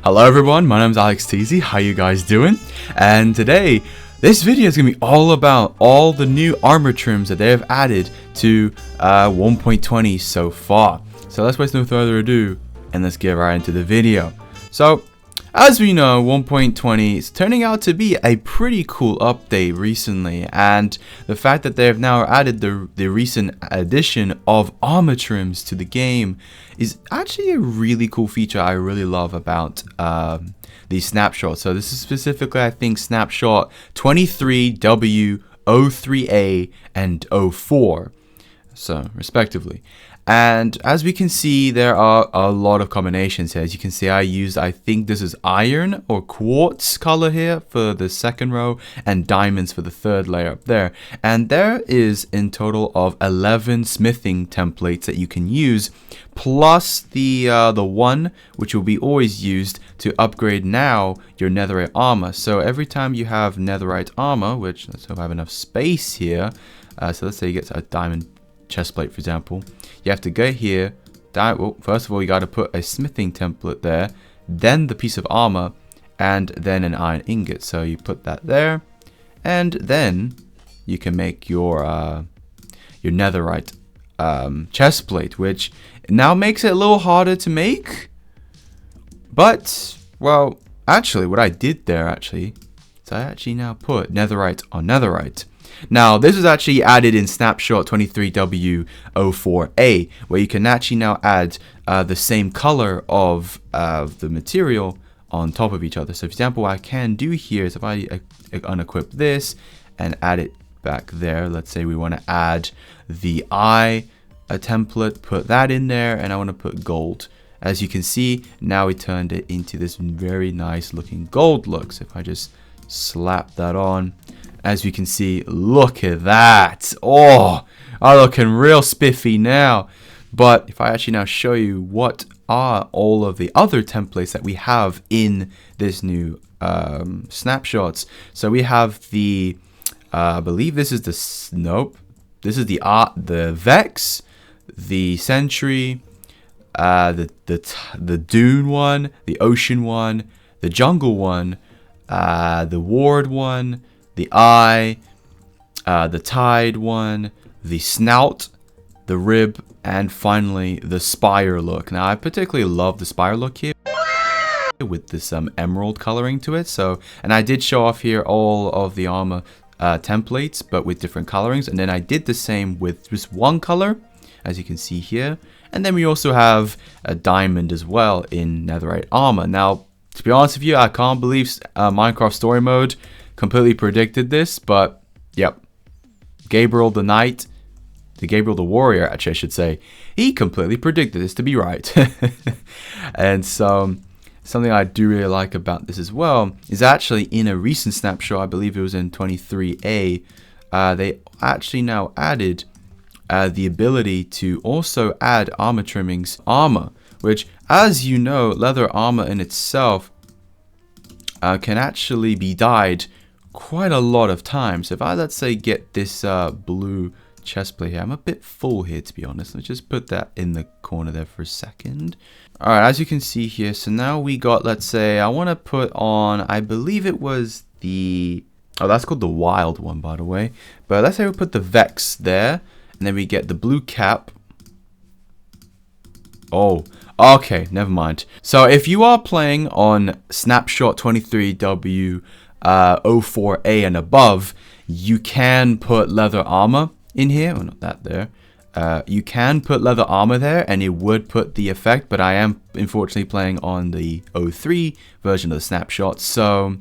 Hello everyone, my name is Alex Teasy. How you guys doing? And today, this video is going to be all about all the new armor trims that they have added to 1.20 so far. So let's waste no further ado and let's get right into the video. So as we know, 1.20 is turning out to be a pretty cool update recently, and the fact that they have now added the recent addition of armor trims to the game is actually a really cool feature I really love about these snapshots. So this is specifically, I think, snapshot 23W, 03A, and 04, so respectively. And as we can see, there are a lot of combinations here. As you can see, I think this is iron or quartz color here for the second row, and diamonds for the third layer up there. And there is in total of 11 smithing templates that you can use, plus the one which will be always used to upgrade now your netherite armor. So every time you have netherite armor, which let's hope I have enough space here. So let's say you get a diamond chest plate, for example, you have to go here. Well, first of all, you got to put a smithing template there, then the piece of armor, and then an iron ingot. So you put that there, and then you can make your netherite chest plate, which now makes it a little harder to make. But well, actually, what I did there is I actually now put netherite on netherite. Now, this was actually added in Snapshot 23W04A, where you can actually now add the same color of the material on top of each other. So, for example, what I can do here is if I unequip this and add it back there, let's say we want to add the eye template, put that in there, and I want to put gold. As you can see, now we turned it into this very nice looking gold look. So if I just slap that on, as you can see, look at that. Oh, I'm looking real spiffy now. But if I actually now show you what are all of the other templates that we have in this new snapshots. So we have the, I believe this is the, this is the Vex, the Sentry, the Dune one, the Ocean one, the Jungle one, the Ward one, the eye, the tide one, the snout, the rib, and finally the spire look. Now I particularly love the spire look here with this emerald coloring to it. So, and I did show off here all of the armor templates, but with different colorings. And then I did the same with just one color, as you can see here. And then we also have a diamond as well in netherite armor. Now, to be honest with you, I can't believe Minecraft Story Mode completely predicted this, but yep, Gabriel the Knight, Gabriel the Warrior, actually I should say, he completely predicted this to be right. And so something I do really like about this as well is actually in a recent snapshot, I believe it was in 23A, they actually now added the ability to also add armor trimmings armor, which, as you know, leather armor in itself can actually be dyed quite a lot of times. If I, let's say, get this blue chest plate here, I'm a bit full here, to be honest. Let's just put that in the corner there for a second. All right, as you can see here, so now we got, let's say, I want to put on, I believe it was the, oh, that's called the wild one, by the way. But let's say we put the Vex there, and then we get the blue cap. Oh, okay, never mind. So if you are playing on Snapshot 23W 04A and above, you can put leather armor in here. Oh, not that there. You can put leather armor there and it would put the effect, but I am unfortunately playing on the 03 version of the snapshot, so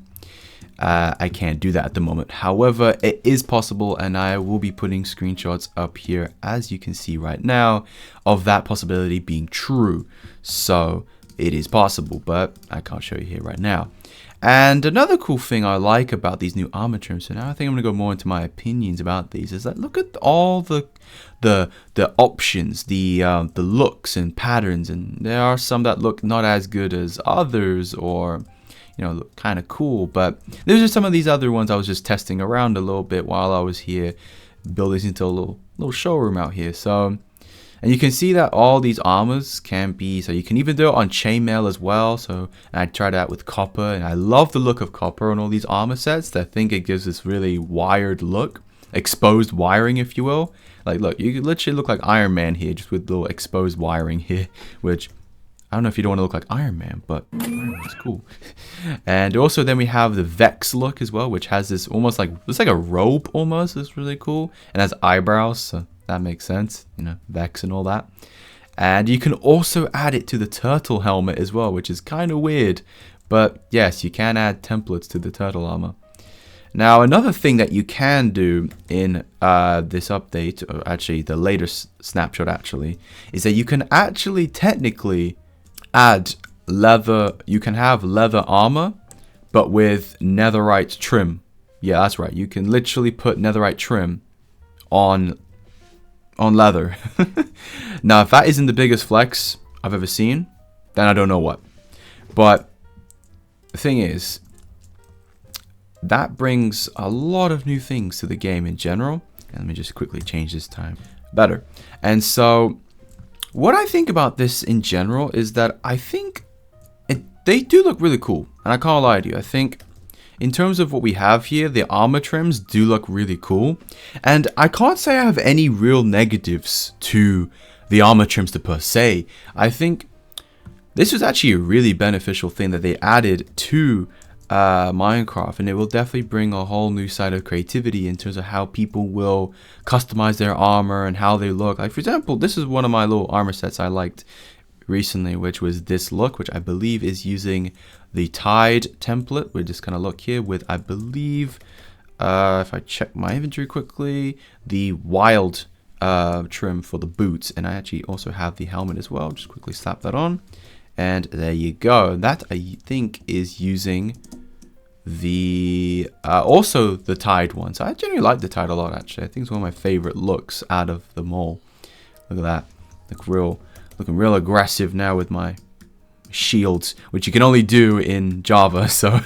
I can't do that at the moment. However, it is possible, and I will be putting screenshots up here, as you can see right now, of that possibility being true. So it is possible, but I can't show you here right now. And another cool thing I like about these new armor trims, so now I think I'm going to go more into my opinions about these, is that look at all the options, the looks and patterns, and there are some that look not as good as others, or you know, look kind of cool. But those are some of these other ones I was just testing around a little bit while I was here building into a little showroom out here. So And you can see that all these armors can be, so you can even do it on chainmail as well. So I tried that with copper, and I love the look of copper on all these armor sets. I think it gives this really wired look, exposed wiring, if you will. Like, look, you literally look like Iron Man here, just with little exposed wiring here, which I don't know if you don't want to look like Iron Man, but Iron Man's cool. And also then we have the Vex look as well, which has this almost like, it's like a robe almost. It's really cool. And has eyebrows, so that makes sense. You know, Vex and all that. And you can also add it to the turtle helmet as well, which is kind of weird. But yes, you can add templates to the turtle armor. Now, another thing that you can do in this update, or actually the latest snapshot actually, is that you can actually technically add leather. You can have leather armor, but with netherite trim. Yeah, that's right. You can literally put netherite trim on leather. Now, if that isn't the biggest flex I've ever seen, then I don't know what. But the thing is, that brings a lot of new things to the game in general. And let me just quickly change this time better. And so what I think about this in general is that I think they do look really cool. And I can't lie to you. I think in terms of what we have here, the armor trims do look really cool. And I can't say I have any real negatives to the armor trims per se. I think this was actually a really beneficial thing that they added to Minecraft, and it will definitely bring a whole new side of creativity in terms of how people will customize their armor and how they look. Like, for example, this is one of my little armor sets I liked recently, which was this look, which I believe is using the Tide template. We just kind of look here with, I believe, if I check my inventory quickly, the wild trim for the boots, and I actually also have the helmet as well. Just quickly slap that on, and there you go. That I think is using the also the Tide one. So I generally like the Tide a lot, actually. I think it's one of my favorite looks out of them all. Look at that. Looking real aggressive now with my shields, which you can only do in Java. So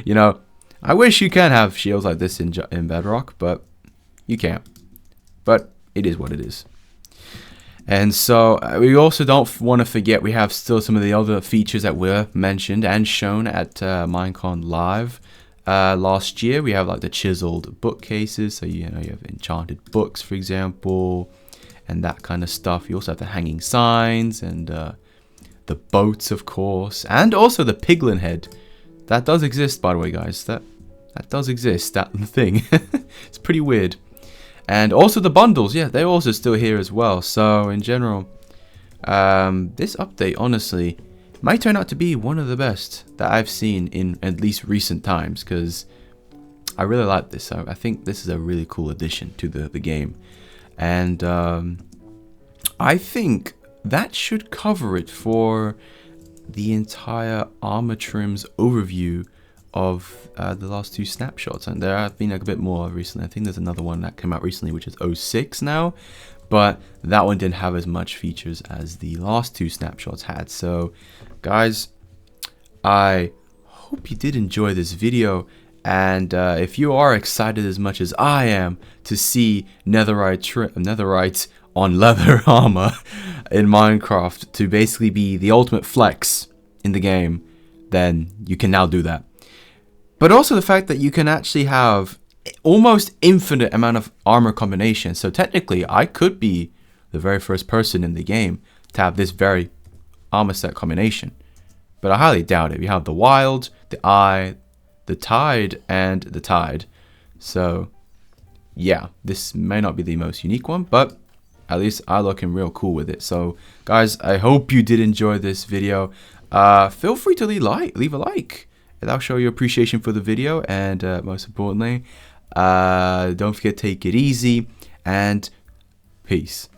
you know, I wish you can have shields like this in Bedrock, but you can't. But it is what it is. And so we also don't want to forget, we have still some of the other features that were mentioned and shown at Minecon Live last year. We have like the chiseled bookcases, so you know, you have enchanted books, for example, and that kind of stuff. You also have the hanging signs and the boats, of course, and also the piglin head. That does exist, by the way, guys. That does exist, that thing. It's pretty weird. And also the bundles, yeah, they're also still here as well. So in general, this update honestly might turn out to be one of the best that I've seen in at least recent times, because I really like this. I think this is a really cool addition to the game. And I think that should cover it for the entire Armour Trims overview of the last two snapshots. And there have been a bit more recently. I think there's another one that came out recently, which is 06 now, but that one didn't have as much features as the last two snapshots had. So guys, I hope you did enjoy this video, and if you are excited as much as I am to see netherite on leather armor in Minecraft to basically be the ultimate flex in the game, then you can now do that. But also the fact that you can actually have almost infinite amount of armor combinations. So technically, I could be the very first person in the game to have this very armor set combination. But I highly doubt it. We have the Wild, the Eye, the Tide, and the Tide. So yeah, this may not be the most unique one, but at least I looking real cool with it. So guys, I hope you did enjoy this video. Feel free to leave a like. That'll show your appreciation for the video, and most importantly, don't forget to take it easy, and peace.